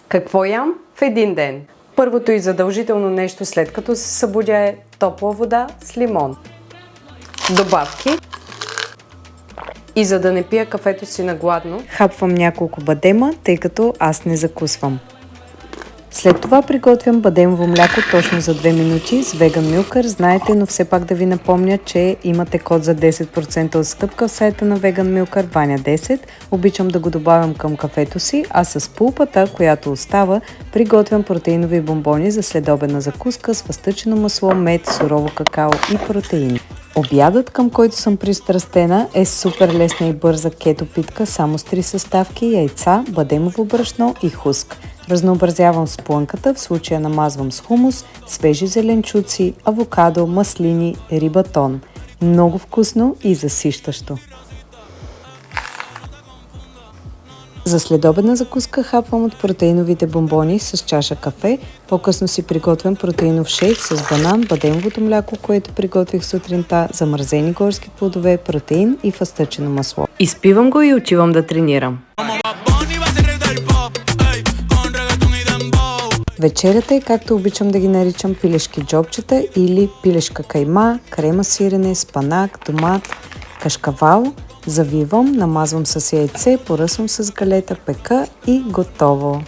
Какво ям в един ден? Първото и задължително нещо след като се събудя е топла вода с лимон. Добавки. И за да не пия кафето си на гладно, хапвам няколко бадема, тъй като аз не закусвам. След това приготвям бадемово мляко точно за 2 минути с Vegan Milker. Знаете, но все пак да ви напомня, че имате код за 10% отстъпка в сайта на Vegan Milker, Ваня10. Обичам да го добавям към кафето си, а с пулпата, която остава, приготвям протеинови бомбони за следобедна закуска с фъстъчено масло, мед, сурово какао и протеини. Обядът, към който съм пристрастена, е супер лесна и бърза кето питка само с 3 съставки: яйца, бадемово брашно и хуск. Разнообразявам с плънката, в случая намазвам с хумус, свежи зеленчуци, авокадо, маслини, риба тон. Много вкусно и засищащо. За следобедна закуска хапвам от протеиновите бомбони с чаша кафе. По-късно си приготвям протеинов шейк с банан, бадемовото мляко, което приготвих сутринта, замразени горски плодове, протеин и фъстъчено масло. Изпивам го и отивам да тренирам. Вечерята е, както обичам да ги наричам, пилешки джобчета или пилешка кайма, крема сирене, спанак, томат, кашкавал. Завивам, намазвам с яйце, поръсвам с галета, пека и готово.